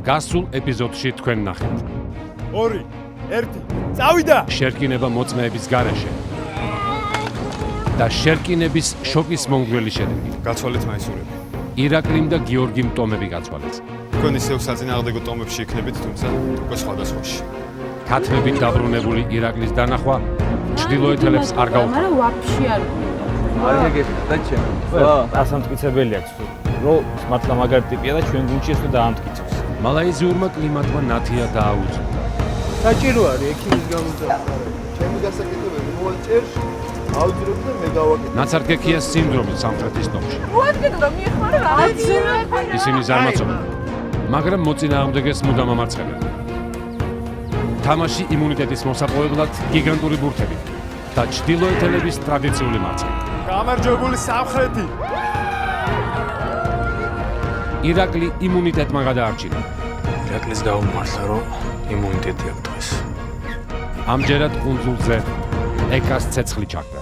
გასულ ეპიზოდში თქვენ ნახეთ. 2, 1, წავიდა! შერკინება მოწმეების გარეშე და შერკინების შოკის მომგვრელი შედეგი. გაცვალეთ მაისურები. ირაკლიმ და გიორგიმ ტომები გაცვალეს. თქვენ ისევ საწინააღმდეგო ტომებში იქნებით, თუმცა უკვე სხვადასხვაში. ქათმებით დაბრუნებული ირაკლის დანახვა ჩრდილოეთელებს არ გაუხარდა. მაგრამ ვაფშე არ ასამტკიცებელი აქვს, რომ მართლა მაგარი ტიპია და ჩვენ გუნდში ეს დაამტკიცოს. მალაიზიურმა კლიმატმა ნათია დააუწყდა. საჭირო არის ექიმის გამოძახვა. ჩემი გასაკეთებელი მოვაჭერს, ავძრებ და მე გავაკეთებ. ნაცარგექიას სინდრომი სამხრეთის ტომში. მოადგინე რომ მიეხმარა რა ისინი ზარმაცობენ, მაგრამ მოწინააღმდეგეს მუდამ ამარცხებენ. თამაში იმუნიტეტის მოსაპოვებლად გიგანტური ბურთები და ჩრდილოეთელების ტრადიციული მარცხი. გამარჯვებული სამხრეთი. ირაკლი იმუნიტეტმა გადაარჩინა. ირაკლის გაუმართლა რომ იმუნიტეტი აქვს დღეს. ამჯერად კუნძულზე ეკას ცეცხლი ჩაქრა.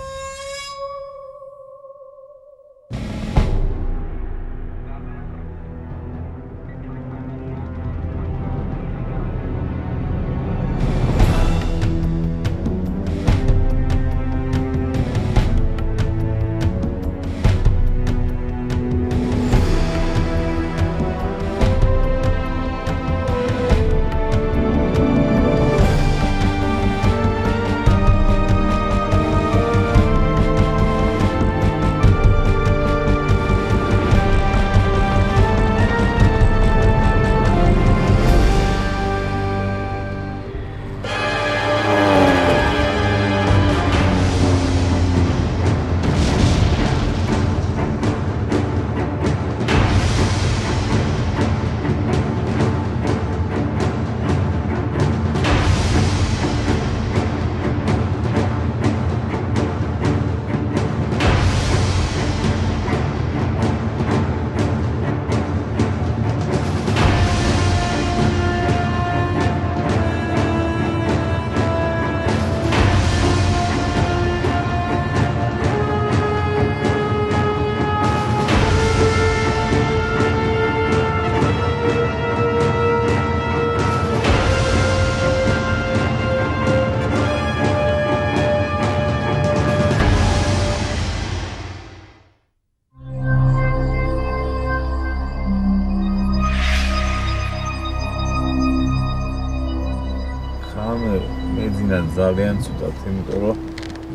ძალიან ცუდად, იმიტომ რომ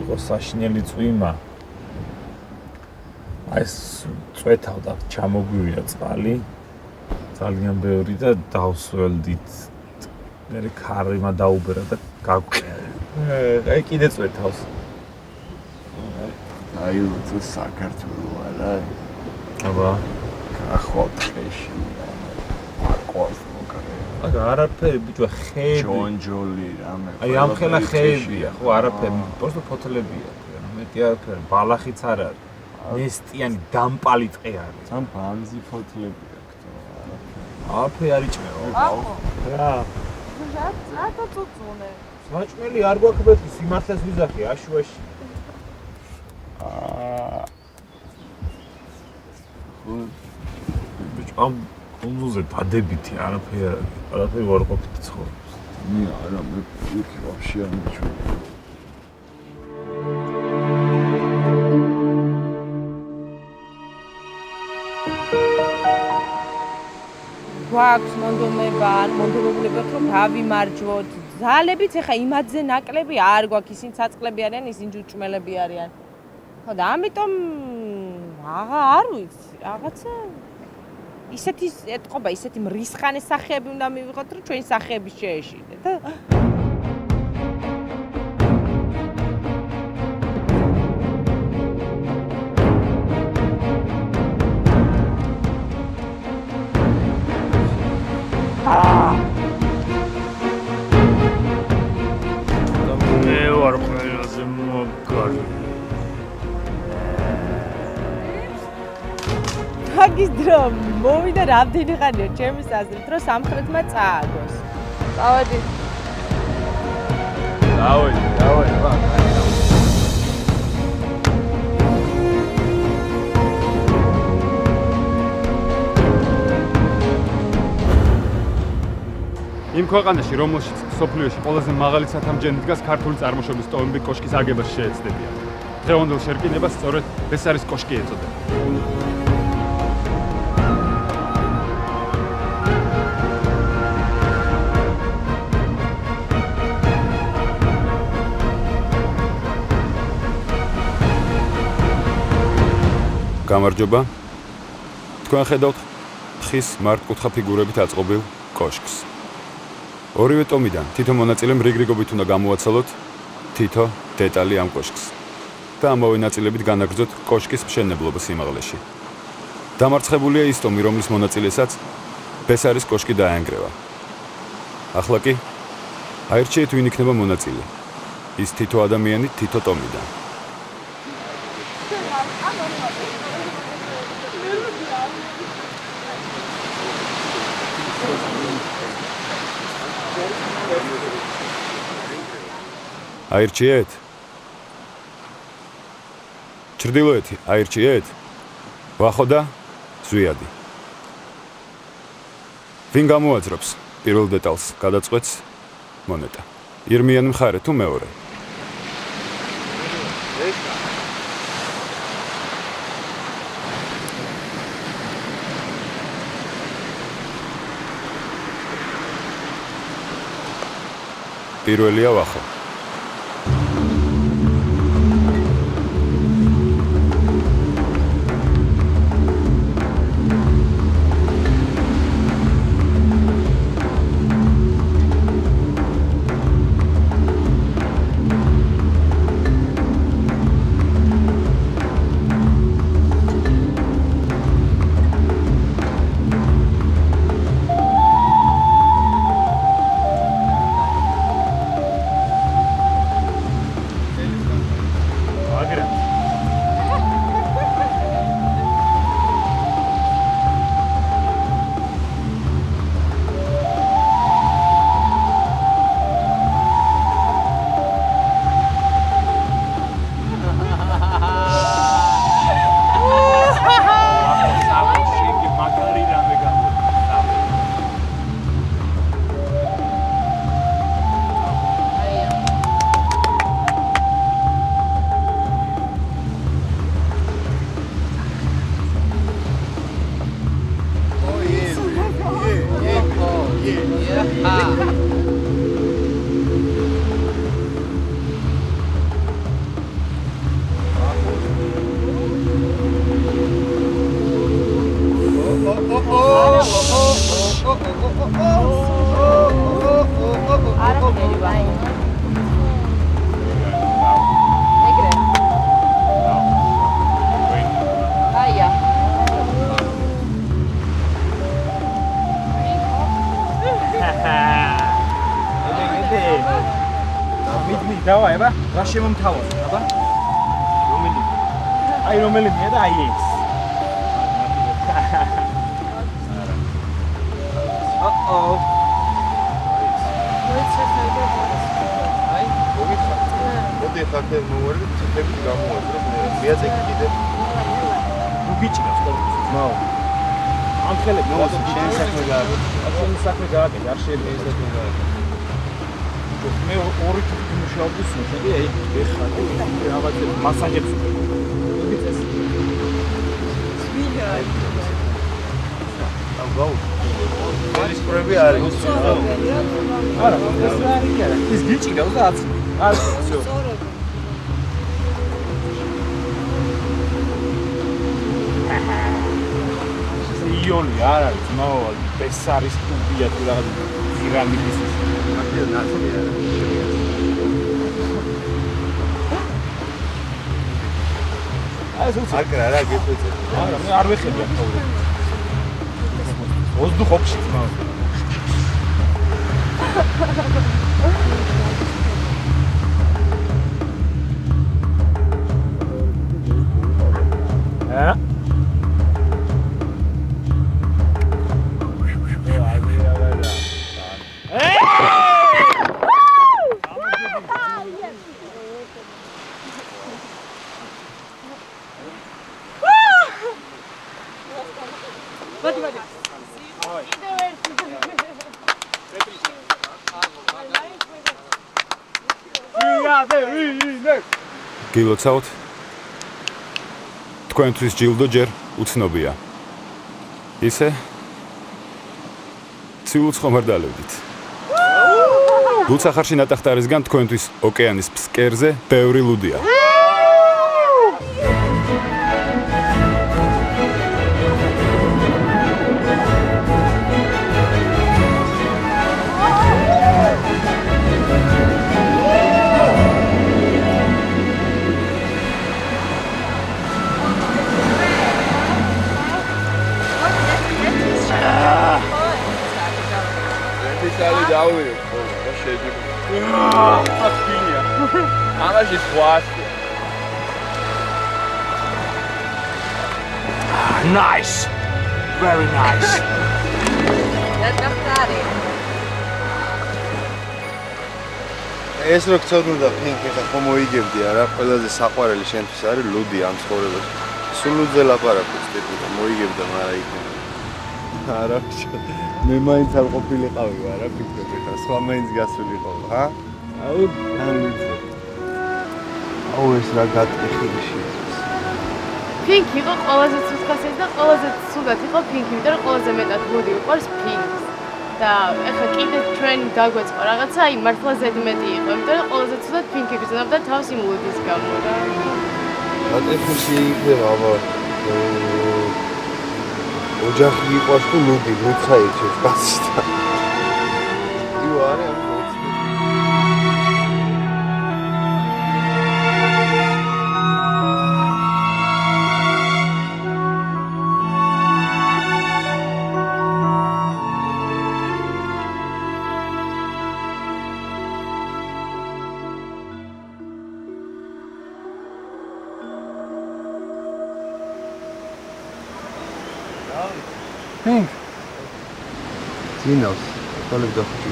იყო საშინელი წვიმა. აი ეს წვეთავდა, ჩამოგვივია წყალი. ძალიან ბევრი და დავსველდით. მე ქარიმა დაუბერა და გაგვყია. აი კიდე წვეთავს. აი უცო საქართველო არა. აბა, ახოთეში. აკოს მოკარე. აგა არაფერი ბიჭო ხეები. ჯონჯოლი რამე. აი ამ ხელა ხეებია, ხო არაფერი, просто ფოთლებია. მეტი არაფერი, ბალახიც არ არის. ნესტიანი დამპალი ტყე არის. სამ ბანზი ფოთლები აქვს. არაფერი არ იჭმეო. რა? რატო წუწუნე? საჭმელი არ გვაქვს ბეთქი, სიმართლეს ვიზახი აშუაში. ბიჭო ამ კუნძულზე დადებითი არაფერი ვარ ყოფილი ცხოვრობს. მე არა მე იქ ვაფშე არ მიჩვენე. გვაქვს მონდომება, ან მონდომებულებად რომ გავიმარჯვოთ. ძალებიც ეხა იმადზე ნაკლები არ გვაქვს, ისინი საწყლები არიან, ისინი ჯუჭმელები არიან. ხო და ამიტომ არ ვიცი, რაღაცა ისეთი ეთყობა, ისეთი მრისხანე სახეები უნდა მივიღოთ, რომ ჩვენი სახეები შეეშინეთ. მე ვარ ყველაზე მაგარი. მაგის დრო მოვიდა რამდენი ხანია ჩემი საზრით, რომ სამხრეთმა წააგოს. წავედი. დავედი, ბა. იმ ქვეყანაში, რომელშიც სოფლიოში ყველაზე მაღალი ცათამბჯენი დგას ქართული წარმოშობის ტომები კოშკის აგებას შეეცდებიან. დღევანდელ შერკინებას სწორედ ბესარის კოშკი ეწოდება. გამარჯობა. თქვენ ხედავთ ხის მართკუთხა ფიგურებით აწყობილ კოშკს. ორივე ტომიდან თითო მონაწილემ რიგრიგობით უნდა გამოაცალოთ თითო დეტალი ამ კოშკს და ამავე ნაწილებით განაგრძოთ კოშკის მშენებლობა სიმაღლეში. დამარცხებულია ის ტომი, რომლის მონაწილესაც ბესარის კოშკი დააენგრევა. ახლა კი აირჩიეთ, ვინ იქნება მონაწილე. ის თითო ადამიანი თითო ტომიდან. აირჩიეთ? ჩრდილოეთი აირჩიეთ? ვახო და ზვიადი. ვინ გამოაძრობს პირველ დეტალს, გადაწყვეტს მონეტა. ირმიანი მხარე თუ მეორე? პირველია ვახო. დავა ება რა შემომთავაზე აბა რომელი აი რომელია და აი ეს ო-ო აი მოდი ხათე მოვარდი ცეთებით გამოაძრო მეაწეკი კიდე უგიჭირავს ყოველთვის მაო ამ ხელები შენ საქმე გააკეთე შენ საქმე გააკეთე არ შეიძლება ეს საქმე გააკეთე მე ორი თვით მუშაობდი სულ აი ეხლა რაღაცა მასაჟებს მოგიწეს სვიდა აუ ეს პრობი არის არა ეს რა არის ის გიჭირავს და აცი არ всё იონი არ არის მაო ბესარის კუბია თუ რაღაცა პირამიდის აკრა რა გეწეწე არა მე არ ვეხედი აქ თავი воздухопში თქმა გილოცავთ თქვენთვის ჯილდო ჯერ უცნობია ისე ციულს ხომ არ დალევდით ლუდსახარში ნატახტარისგან თქვენთვის ოკეანის ფსკერზე ბევრი ლუდია სალი დავირო რა შეიძლება აფინია ამაში სხვაა Nice. Very nice. ეს რო გწოდნოდა ფინკი ხა ხომ მოიგებდი არა ყველაზე საყვარელი შენთვის არის ლუდი ამ ცხოვრებაში სულ ლუდზე ლაპარაკობს ტიპი მოიგებდა მაგრამ იქნება არა მე მაინც არ ყოფილიყავი არა ფიქრობ ხა სხვა მაინც გასულიყო ჰა აუ ეს რა გატეხილში Pink იყო ყველაზე ცუდხასიათი და ყველაზე ცუდად იყო Pink, იმიტომ რომ ყველაზე მეტად ლუდი უყვარს Pink-ს. და ეხლა კიდე ჩვენ დაგვეწყო რაღაცა, აი მართლა ზედმეტი იყო, იმიტომ რომ ყველაზე ცუდად Pink-ი გრძნობდა თავს იმ ლუდის გამო რა. გატეხილში იქნება აბა ოჯახი იყვარს თუ ლუდი ლუცა იცის კაცი იო არა Pink. ძინავს თვალები დახუჭი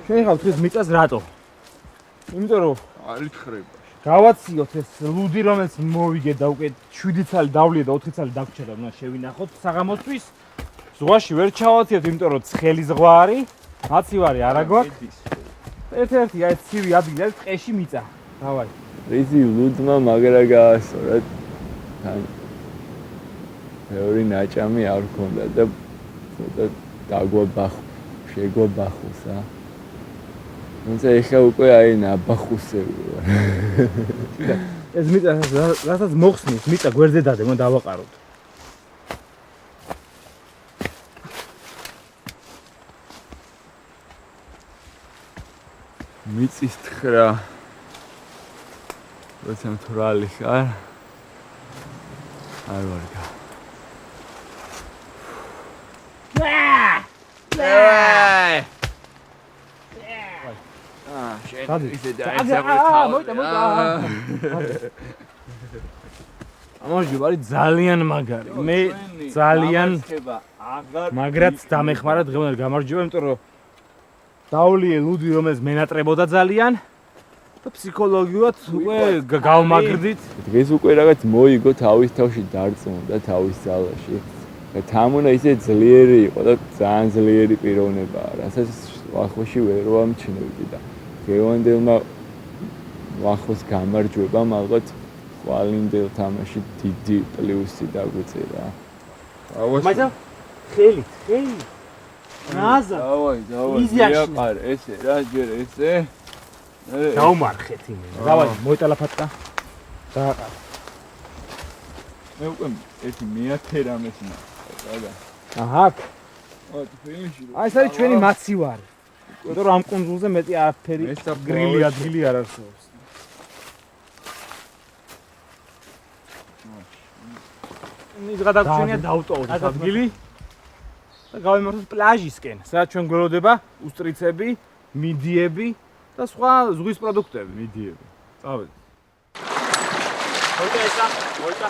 ჩვენ ხავთ ეს მიწას რატო? იმიტომ რომ არ ითხრება გავაციოთ ეს ლუდი რომელიც მოვიგე და უკვე 7 წელი დავლია და 4 წელი დაგვრჩა და უნდა შევინახოთ საღამოსთვის ზღვაში ვერ ჩავაციოთ იმიტომ რომ ცხელი ზღვა არის მაცივარი არა გვაქვს ერთ-ერთი აი ცივი ადგილი არის ტყეში მიწა დავაი რიზი ლუდმა მაგრა გაასწორა თან მეორე ნაჭამი არ ქონდა და ცოტა დაგვაბახ შეგვაბახუსა თუმცა ეხლა უკვე აი ნაბახუსები ვარ ეს მიწა რასაც მოხსნის მიწა გვერდზე დადე მო დავაყაროთ მიწის თხრა როცა მთვრალი ხარ არ ვარგა ამაში ვარი ძალიან მაგარი მე ძალიან მაგრად დამეხმარა დღევანდელ გამარჯვება იმიტომ რომ დავლიე ლუდი რომელიც მენატრებოდა ძალიან და ფსიქოლოგიურად უკვე გავმაგრდით დღეს უკვე რაღაც მოიგო თავის თავში დარწმუნდა თავის ძალაში და თამუნა ისე ძლიერი იყო და ძალიან ძლიერი პიროვნება რასაც ვახოში ვერ ვამჩნევდი და დღევანდელმა ვახოს გამარჯვებამ ალბათ ხვალინდელ თამაში დიდი პლუსი დაგვეწერა მაიცა ხელი ნაზა დავაი იაყარ ესე რა ჯერ ესე დავმარხეთ იმენ დავაი მოიტალაფატა დააყარ მე უკვე ერთი მეათე რამეს ნახე აჰაკ ფინიში აი ეს არის ჩვენი მაცივარი იმიტომ რომ ამ კუნძულზე მეტი არაფერი გრილი ადგილი არ არსებობს ის გადაგჩენია დავტოვოთ ადგილი და გავიმართოთ პლაჟისკენ, სადაც ჩვენ გველოდება უსტრიცები, მიდიები და სხვა ზღვის პროდუქტები. მიდიები. წავედით. მოიცა ესა, მოიცა.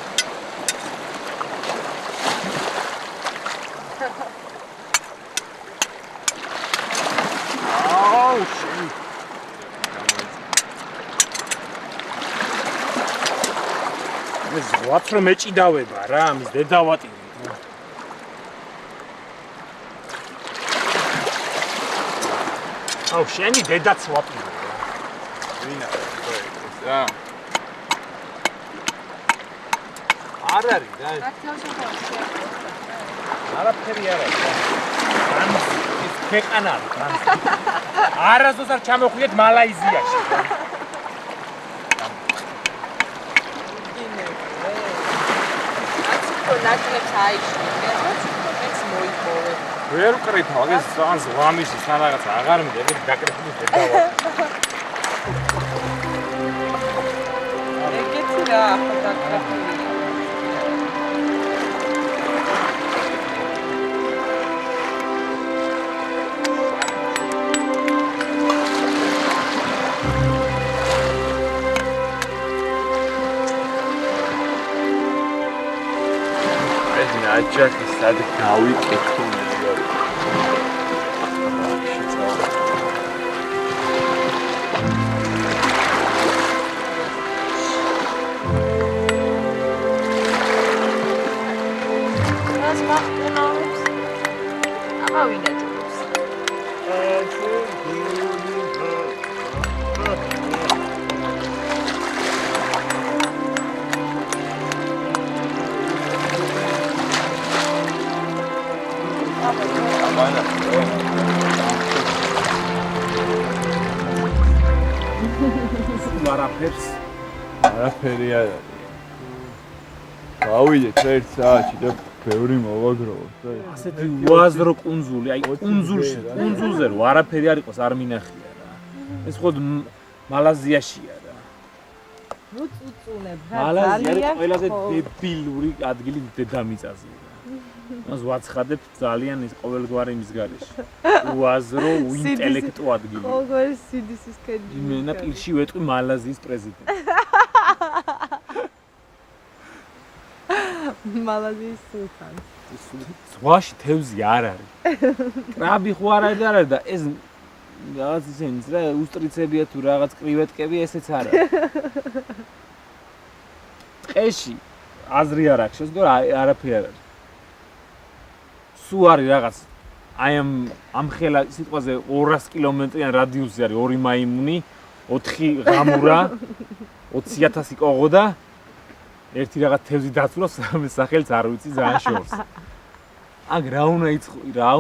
აუ, შენ. ვაც რომ მეჭიდავება რა, ამის დედავატი. აუ, შენი დედაც ვაპირე რა. ვინ არის ეს რა? არ არის რა. არაფერი არ არის რა. ეს ქვეყანა არის. არასდროს არ ჩამოხვიდეთ მალაიზიაში რა. ნაკლებს აიშლე, ეს მოიპოვე. ვერ ვკრითავ, ეს ძალიან ზღამის თან რაღაც აღარ მიდები დაკრიფული დედავა. ეგეთი რა დაკრიფული. აჯახი სად გავიკეთო რას მახტუნავს? ამავიდა ჯობს. არაფერი არ არის. გავიდეთ ერთ საათში და ბევრი მოვაგროვოთ და ასეთი უაზრო კუნძული, აი კუნძულზე რო არაფერი არ იყოს არ მინახია რა. ეს ხოდ მალაზიაშია რა. ნუ წუწუნებ რა. მალაზია არის ყველაზე დებილური ადგილი დედამიწაზე. მას ვაცხადებ ძალიან ის ყოველგვარი მის გარეშე. უაზრო, უინტელექტო ადგილი. ყოველგვარი სიდისის კენჭი. მენა პირში ვეტყვი მალაზიის პრეზიდენტს. მალაზიის სულთანი. ზღვაში თევზი არ არის. კრაბი ხო არ არის და ეს რაღაც ისინიც რა უსტრიცებია თუ რაღაც კრივეტკები ესეც არ არის. ტყეში აზრი არ აქვს შეს და არაფერი არ არის. სულ არის რაღაც აი ამ ხელა სიტყვაზე 200 კილომეტრიან რადიუსზე არის 2 მაიმუნი, 4 ღამურა, 20000 კოღო და ერთი რაღაც თევზი დაცულობს სახელს არ ვიცი ძალიან შორს. აგ რა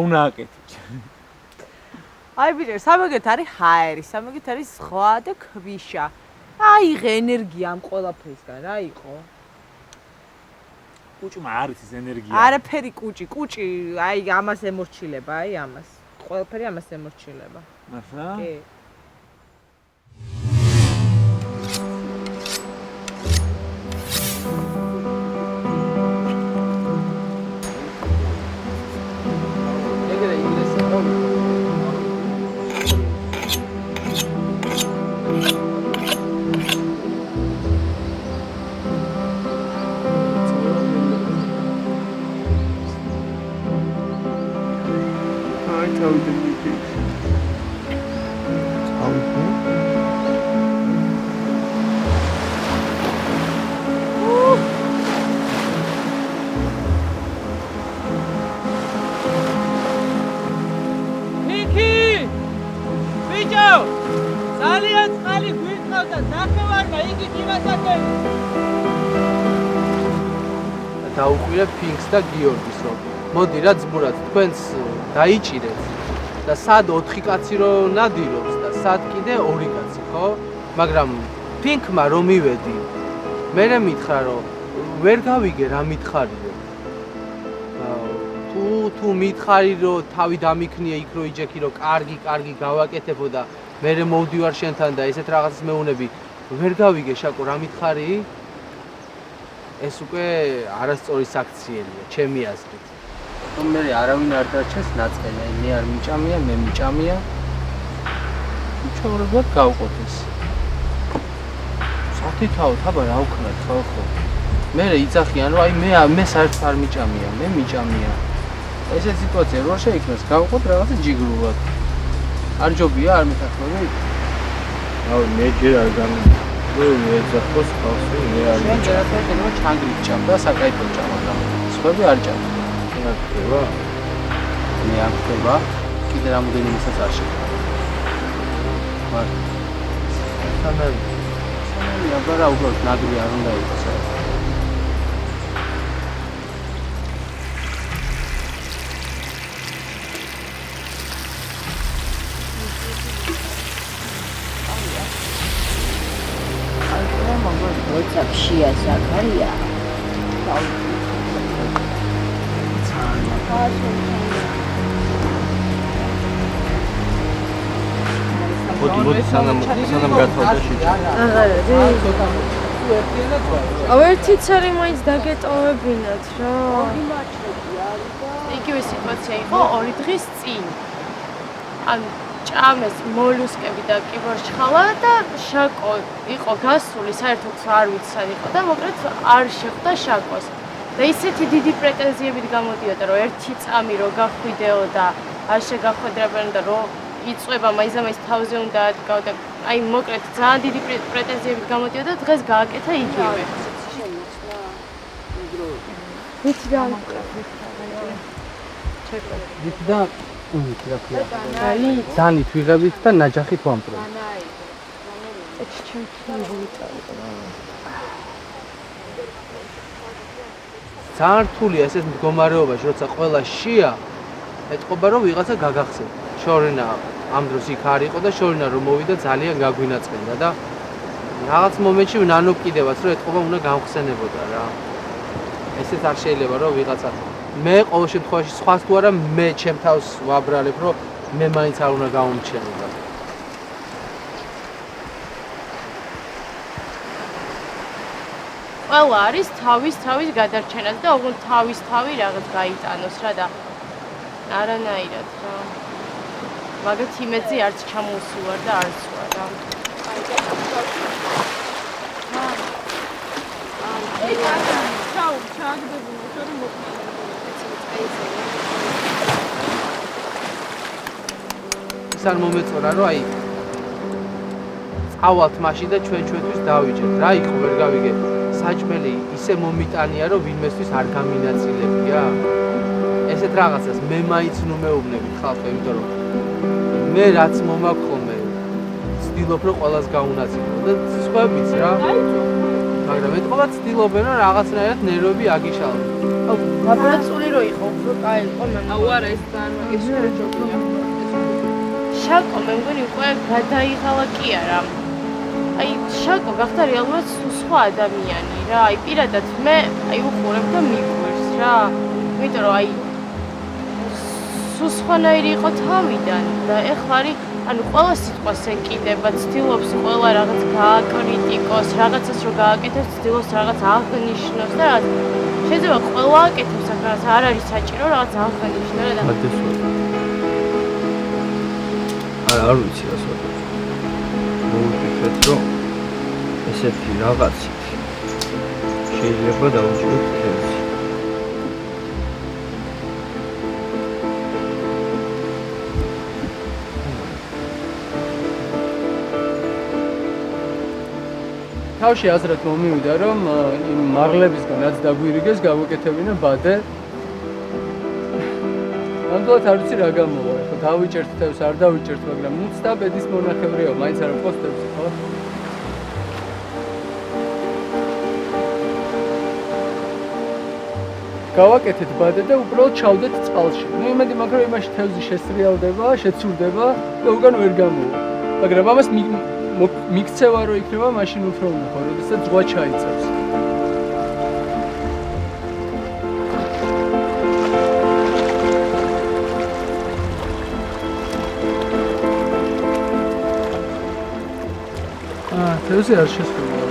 უნდა აკეთო? აი ბიჭო, სამაგეთ არის ჰაერი, სამაგეთ არის ზღვა და ქვიშა. აიღე ენერგია ამ ყველაფრისგან, რა იყო? კუჭმა არის ის ენერგია. არაფერი კუჭი, აი ამას ემორჩილება, აი ამას. ყველაფერი ამას ემორჩილება. ახლა? კი. დაუყურებ ფინკს და გიორგის რომ მოდი რა ძმურად თქვენს დაიჭირეთ და სად 4 კაცი რო ნადირობს და სად კიდე 2 კაცი ხო? მაგრამ ფინკმა რომ მივედი მე მითხრა რომ ვერ გავიგე რა მითხარიო. თუ მითხარი რომ თავი დამიქნია იქ რო იჯექი რომ კარგი გავაკეთებო და მე მოვდივარ შენთან და ესეთ რაღაცას მეუნები ვერ გავიგე შაკო რა მითხარი? ეს უკვე არასწორი საქციელია, ჩემი აზრით. რომ მე არავინ არ დარჩეს ნაწყელა, მე არ მიჭამია, მე მიჭამია. უჩვეულებად გავყოთ ეს. საფრთხეთავ თაბა რა ვქნათ ხო? მე იცახიან რომ აი მე საერთოდ არ მიჭამია, მე მიჭამია. ესეთ სიტუაცია რო შეიქმნას, გავყოთ რაღაცა ჯიგრულად. არ ჯობია, არ მეთანხმები? აუ მე ჯერ არ გამი ეძახოს ხალხი მე არ ჩვენ ჯერახებია ჩანგრით ჭამდა საკაიფო ჭამდა სხვები არ ჭამდა რა ხდება მე არ ხდება კიდე რამოდენიმესაც არ შეხვდა მაგრამ სამალი აბარა უბრალოდ ნაგრი არ უნდა იყოს როცა ფშია საკარია მოდი სანამ გათავდა შეჭა აღარ არის ერთიც არის მაინც დაგეტოვებინათ რა იგივე სიტუაცია იყო 2 დღის წინ ან ჭამეს მოლუსკები და კიბორჩხალა და შაკო იყო გასული საერთოდ არ ვიცი სად იყო და მოკლედ არ შეხვდა შაკოს და ისეთი დიდი პრეტენზიებით გამოდიოდა რომ ერთი წამი რო გახვიდეო და არ შეგახვედრებენ და რომ იწვება მაიზამაის თავზე უნდა ადგავ და აი მოკლედ ძალიან დიდი პრეტენზიებით გამოდიოდა დღეს გააკეთა იგივე ვიცი და ვიცი და დანით ვიღებით და ნაჯახით ვამპრო. ძალიან რთულია ესეთ მდგომარეობაში, როცა ყველა შია, ეთყობა რომ ვიღაცა გაგახსენდა. შორინა ამ დროს იქ არ იყო და შორინა რომ მოვიდა ძალიან გაგვინაწყენდა და რაღაც მომენტში ნანო კიდევაც რომ ეთყობა უნდა გამხსენებოდა რა. ესეც არ შეიძლება რომ ვიღაცა მე ყოველ შემთხვევაში სხვას თუ არა მე ჩემ თავს ვაბრალებ რომ მე მაინც არ უნდა გამომჩენილო. ყველა არის თავის გადარჩენას და ოღონდ თავი რაღაც გაიტანოს რა და არანაირად რა. მაგათ იმედზე არც ჩამოუსვარ და არც ვარ რა. ის არ მომეწონა რომ აი წავალთ მაშინ და ჩვენთვის დავიჭერთ რა იყო ვერ გავიგე საჭმელი ისე მომიტანია რომ ვინმესთვის არ გამინაწილებია ესეთ რაღაცას მე მაინც ნუ მეუბნებით ხალხი იმიტომ რომ მე რაც მომაქვს ხოლმე ვცდილობ რომ ყველას გაუნაწილო და სხვაებიც რა მაგრამ ეთყობა ვცდილობენ რომ რაღაცნაირად ნერვები აგიშალოს დაბალწული რო იყო უფრო კაი იყო მე აუ არა ეს ძალიან ჯობია შაკო მე მგონი უკვე გადაიღალა კი არა აი შაკო გახდა რეალურად სხვა ადამიანი რა აი პირადად მე აი უყურებ და მიგვერს რა იმიტომ რომ აი სხვანაირი იყო თავიდან და ეხლა არის ანუ ყველა სიტყვას ეკიდება ცდილობს ყველა რაღაც გააკრიტიკოს რაღაცას რო გააკეთოს ცდილობს რაღაც აღნიშნოს და რაღაც შეიძლება ყველა აკეთებს აქ რაღაც არ არის საჭირო რაღაც აღნიშნო და არ ვიცი რა სვეტა. მოვიფიქრეთ, რომ ესეთი რაღაცით შეიძლება დავუჭიროთ თევზი. თავში აზრად მომივიდა, რომ იმ მარლებისგან რაც დაგვირიგეს, გავუკეთებინა ბადე. ნამდვილად არ ვიცი რა გამოვა. ხო დავიჭერთ თევზს, არ დავიჭერთ, მაგრამ ნუ ცდა ბედის მონახევრია, მაინც არ მყავს თევზი, ხო? გავაკეთეთ ბადე და უბრალოდ ჩავდეთ წყალში. ნუ იმედი მაქვს, რომ იმაში თევზი შესრიალდება, შეცურდება და უკან ვერ გამოვა. მაგრამ ამას მიქცევა რო იქნება, მაშინ უფრო უნდა, როდესაც ზღვა ჩაიწევს. თევზი არ შესრულა.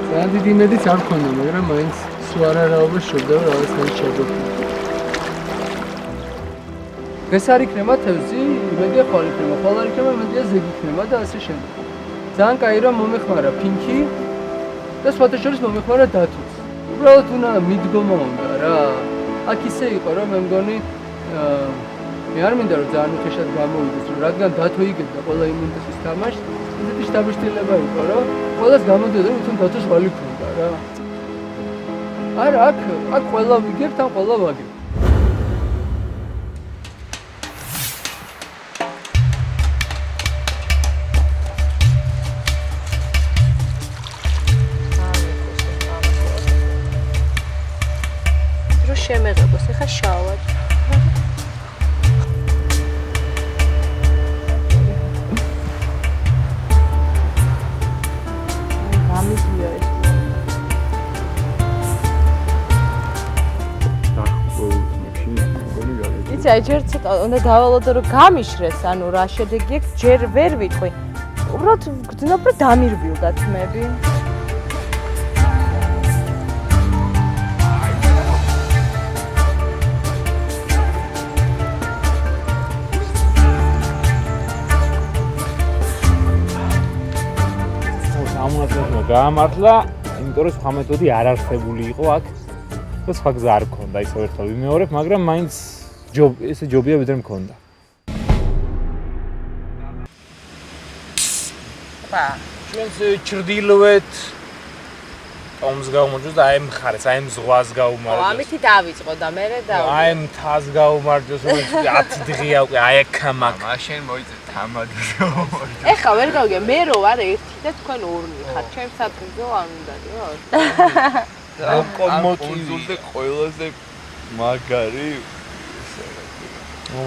ძალიან დიდი იმედიც არ მქონდა, მაგრამ მაინც სულ არაერთი შევდა რაღაცნაირად შეგვეფრთხილდა. დღეს არ იქნება თევზი, იმედია ხვალ იქნება, ხვალ არ იქნება, იმედია ზეг იქნება და ასე შემდეგ. ძალიან კაი რომ მომეხმარა ფინკი და სხვათა შორის მომეხმარა დათოც. უბრალოდ უნდა მიდგომა უნდა რა. აქ ისე იყო რომ მე მგონი მე არ მინდა რომ ძალიან უხეშად გამოვიდეს, რომ რადგან დათო იგებდა ყველა იმუნიტეტის თამაშს ესეთი შთაბეჭდილება იყო, რომ ყველას გამოდიოდა, რომ თუნ დათოშვალი ქონდა რა. არა, აქ ყველა ვიგებთ, ან ყველა ვაგებთ. რო შემეღებოს, ეხა შავად. გამიზია ეს. იცი, აი ჯერ ცოტა უნდა დავალოდო რომ გამიშრეს, ანუ რა შედეგი აქვს, ჯერ ვერ ვიტყვი. უბრალოდ გძნობ რომ დამირბილდა თმები. ამასაო გაამართლა, იმიტომ რომ სხვა მეთოდი არ არსებული იყო აქ. და სხვა გზა არ ქონდა, ისევ ერთხელ ვიმეორებ, მაგრამ მაინც ესე ჯობია ვიდრე მქონდა. ჩვენს ჩრდილოეთ ომს გაუმარჯოს და აი მხარეს, აი ზღვას გაუმარჯოს. ამითი დავიწყო და მე და აი მთას გაუმარჯოს, რომ 10 დღეა უკვე აი აქ-ამაკ. მაშინ მოიწე თამადი. ეხა ვერ გავიგე, მე რო ვარ ერთი და თქვენ ორი ხართ. ჩემს სადგილზე არ უნდა დიო. კონკურსზე ყველაზე მაგარი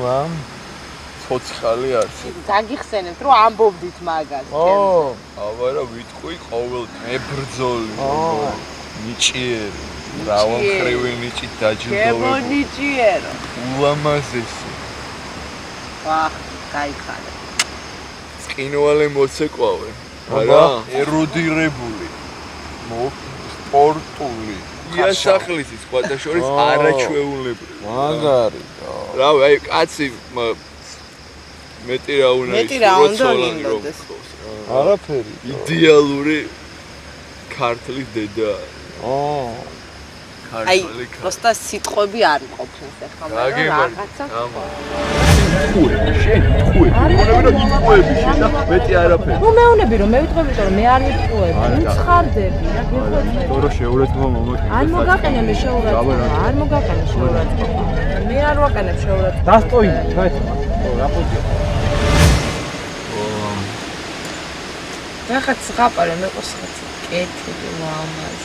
ვა ცოცხალი არის. დაგიხსენებთ რომ ამბობდით მაგას. აბარა ვიტყვი ყოველ მებრძოლი. ნიჭიერი. მრავალმხრივი ნიჭით დაჯილდოვებული. გემონიჭიერო. ულამაზესი. ვახ, გაიხარე. წკინვალე მოცეკვავე. არა, ერუდირებული. სპორტული. იასახლისის სხვათა შორის არაჩვეულებრივი. მაგარი. რავი, აი კაცი მეტი რა უნდა იყოს. არაფერი. იდეალური ქართლის დედა. აი, პოსტა სიტყვები არ ყოფნის ახლა, მაგრამ რაღაცა. მეტი არაფერი. ნუ მეუნები რომ მე ვიტყვები, რომ მე არ ვიტყვები. უცხარდები რა გიხვეწე. თორე შეურაცხყოფა მომაკიდე. არ მოგაყენე მე შეურაცხყოფა. არ მოგაყენე შეურაცხყოფა. მე არ ვაყენებ შეურაცხყოფა. დასტოინა, გაეთქმა. რა ხოდია? რაღაც ზღაპარე მე ყოს რაღაც კეთილი ლამაზ.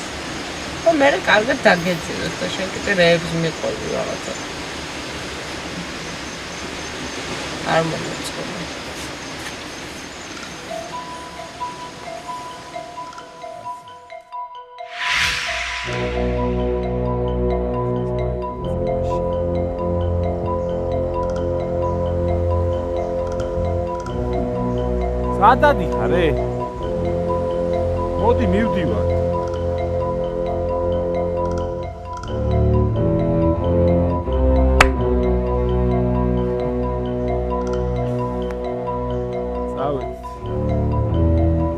ხო მე კარგად დაგეძინოთ და შენ კიდე რეებს მიყვები რაღაცა. არ მომეწყობა. სადადი ხარე? მოდი მივდივარ.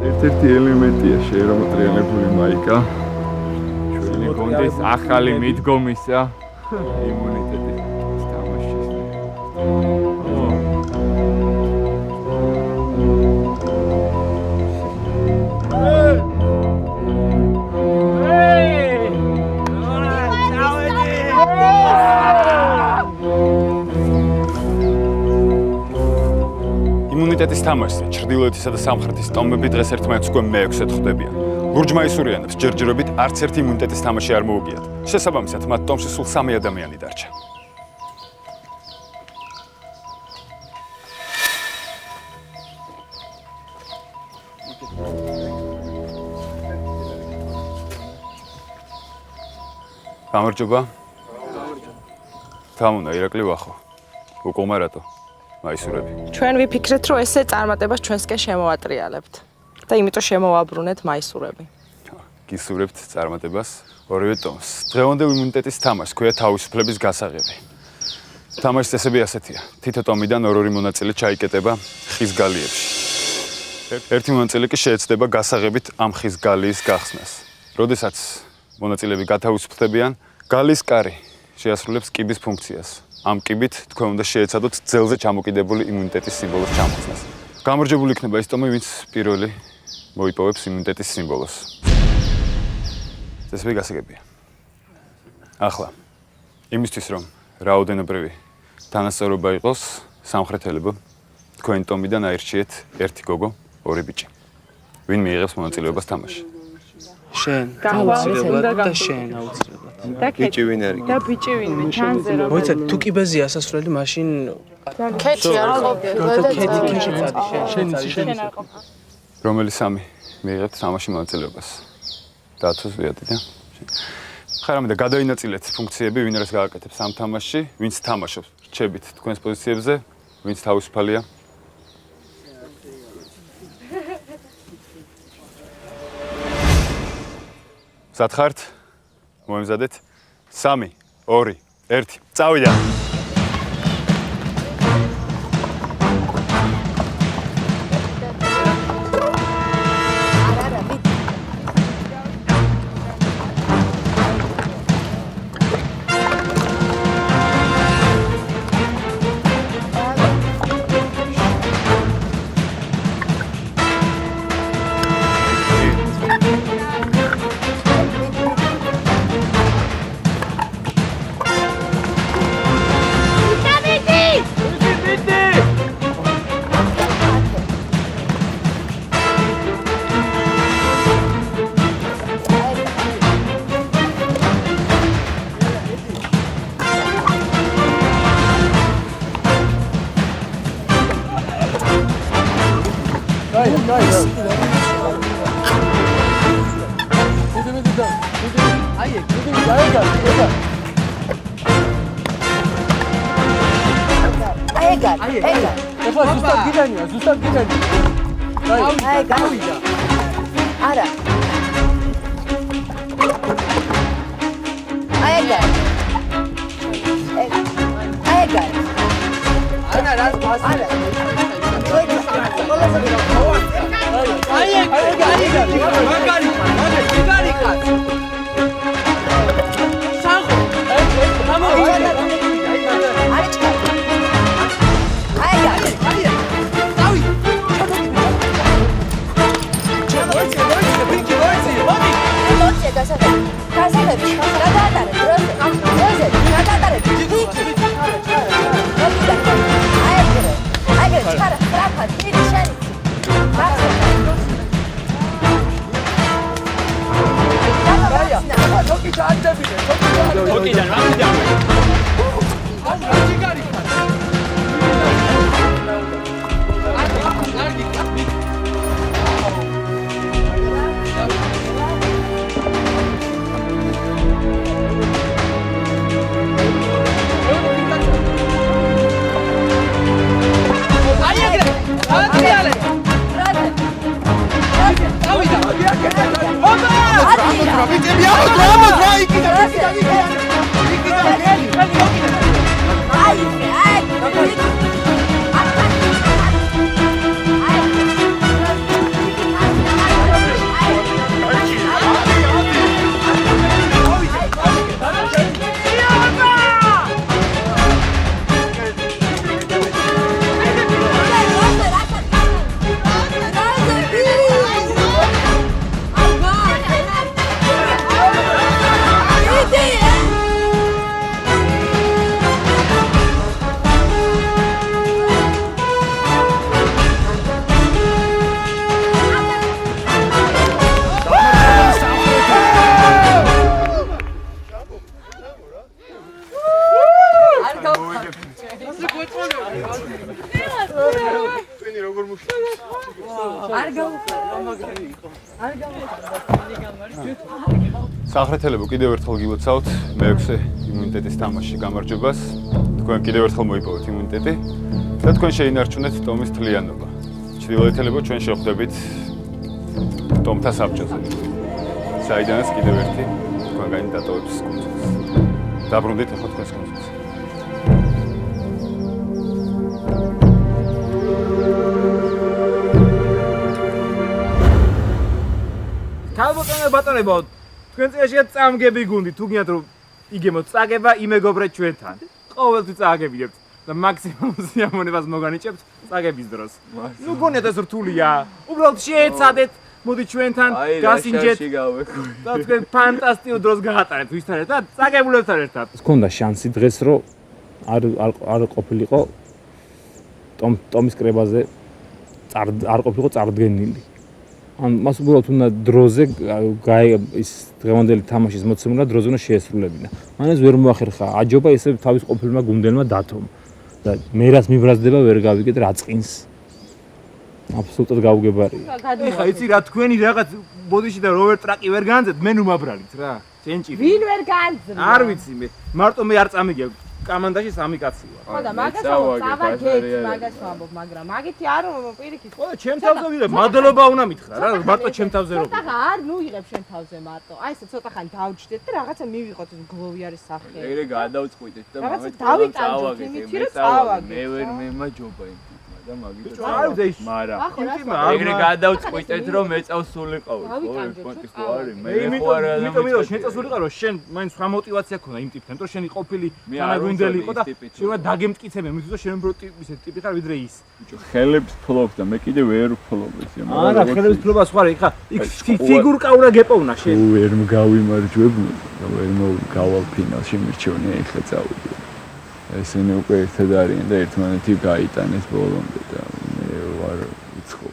ერთ-ერთი ელემენტია შეერამოტრიალებული მაიკა. ჩვენი გონდეს ახალი მიდგომისა იმუნიტეტის თამაშის. იმუნიტეტის თამაშზე ჩრდილოეთისა და სამხრეთის ტომები დღეს ერთმანეთს უკვე მე-6-ად ხვდებიან. ლურჯმა ისურიანებს ჯერჯერობით არც ერთი იმუნიტეტის თამაში არ მოუგიათ. შესაბამისად, მათ ტომში სულ 3 ადამიანი დარჩა. გამარჯობა. თამუნა ირაკლი ვახო. უკომა რატო? მაისურები. ჩვენ ვიფიქრეთ, რომ ესე წარმატებას ჩვენსკენ შემოვატრიალებთ და იმიტომ შემოვაბრუნეთ მაისურები. გისურვებთ წარმატებას ორივე ტომს. დღევანდელ იმუნიტეტის თამაშს ქვია თავისუფლების გასაღები. თამაშის წესები ასეთია. თითო ტომიდან ორ-ორი მონაწილე ჩაიკეტება ხის გალიებში. ერთი მონაწილე კი შეეცდება გასაღებით ამ ხის გალიის გახსნას. როდესაც მონაწილეები გათავისუფლდებიან, გალიის კარი შეასრულებს კიბის ფუნქციას. ამ კიბით თქვენ უნდა შეეცადოთ ძელზე ჩამოკიდებული იმუნიტეტის სიმბოლოს ჩამოხსნას. გამარჯვებული იქნება ის ტომი, ვინც პირველი მოიპოვებს იმუნიტეტის სიმბოლოს. წესები გასაგებია. ახლა იმისთვის რომ რაოდენობრივი თანასწორობა იყოს სამხრეთელებო, თქვენ ტომიდან აირჩიეთ ერთი გოგო, ორი ბიჭი. ვინ მიიღებს მონაწილეობას თამაშში? შენ, აუცილებლად და შენ აუცილებლად. ბიჭი ვინ არის? და ბიჭი ვინმე ჩანზე რომ მოიცა თუ კიბეზე ასასვლელი მაშინ ქეთი არ ყოფილა და ქეთი შენ არ ყოფილა. რომელი სამი მიიღებთ თამაშში მონაწილეობას? დათოს ვიატი და ხარამდა გადაინაწილეთ ფუნქციები, ვინ რას გააკეთებს ამ თამაშში, ვინც თამაშობს, რჩებით თქვენს პოზიციებზე, ვინც თავისუფალია. სათხართ მოემზადეთ 3 2 1 წავიდა სამხრეთელებო კიდევ ერთხელ გილოცავთ მე-6 იმუნიტეტის თამაშში გამარჯვებას. თქვენ კიდევ ერთხელ მოიპოვეთ იმუნიტეტი და თქვენ შეინარჩუნეთ ტომის თლიანობა. ჩრდილოეთელებო ჩვენ შევხვდებით ტომთა საბჭოზე. საიდანაც კიდევ ერთი თქვენგანი დატოვებს კუნძულს. დაბრუნდით ახლა თქვენს კუნძულზე. ქალბატონო ბატონებო, თქვენ წინაშეა წამგები გუნდი, თუ გინდათ რომ იგემოთ წაგება, იმეგობრეთ ჩვენთან. ყოველთვის წააგებინებთ. და მაქსიმუმ სიამოვნებას მოგანიჭებთ წაგების დროს. ნუ გონიათ ეს რთულია. უბრალოდ შეეცადეთ, მოდი ჩვენთან გასინჯეთ და თქვენ ფანტასტიკურ დროს გაატარეთ ვისთან ერთად, წაგებულებთან ერთად. გქონდა შანსი დღეს რომ არ ყოფილიყო ტომის კრებაზე არ ყოფილიყო წარდგენილი. ან მას უბრალოდ უნდა დროზე ის დღევანდელი თამაშის მოცემულა დროზე უნდა შეესრულებინა. მანეს ვერ მოახერხა აჯობა ესე თავის ყოფილმა გუნდელმა დათომ. და მე რაც მიბრაზდება ვერ გავიგეთ რა წინს. აბსოლუტურად გაუგებარია. ეხა იცი რა თქვენი რაღაც ბოდიში და როვერ ტრაკი ვერ განძეთ, მე ნუმაბრალით რა. ჩენჭი. ვინ ვერ განძრა? არ ვიცი მე. მარტო მე არ წამიგია. კამანდაში 3 კაცი ვარ. ხო და მაგას წავაგეთ, მაგას ვამბობ, მაგრამ მაგითი არ პირიქით. ხო და ჩემ თავზე ვიღებ, მადლობა უნდა მითხრა რა, მარტო ჩემ თავზე რო. ცოტა არ ნუ იღებ შენ თავზე მარტო. აი ესე ცოტა ხანი დავჯდეთ და რაღაცა მივიღოთ ეს გლოვიარის სახე. ეგრე გადავწყვიტეთ და მაგას დავიტანჯოთ იმითი რომ წავაგეთ. მე ვერ მემაჯობა იმ და მაგით. არ ვიცი ის. მაგრამ ეგრე გადავწყვიტეთ რომ მეწავს სულიყავი. პონტი ხო არის. მე იმიტომ შენ წასულიყავ რომ შენ მაინც სხვა мотиваცია ქონდა იმ ტიპთან, რომ შენი ყოფილი თანაგუნდელი იყო და შენ უნდა დაგემტკიცებენ, მისთვის რომ შენ უფრო ისეთ ტიპი ხარ ვიდრე ის. ბიჭო, ხელებს ფლობ და მე კიდე ვერ ვფლობ ეს. არა, ხელებს ფლობა სხვა რა, ხა იქ ფიგურკა უნდა გეპოვნა შენ. ვერ მგავიმარჯვებულ, ვერ მოვგავალ ფინალში მირჩევნია ეხლა წავიდე. ესენი უკვე ერთად არიან და ერთმანეთი გაიტანეს ბოლომდე და მე ვარ უცხო.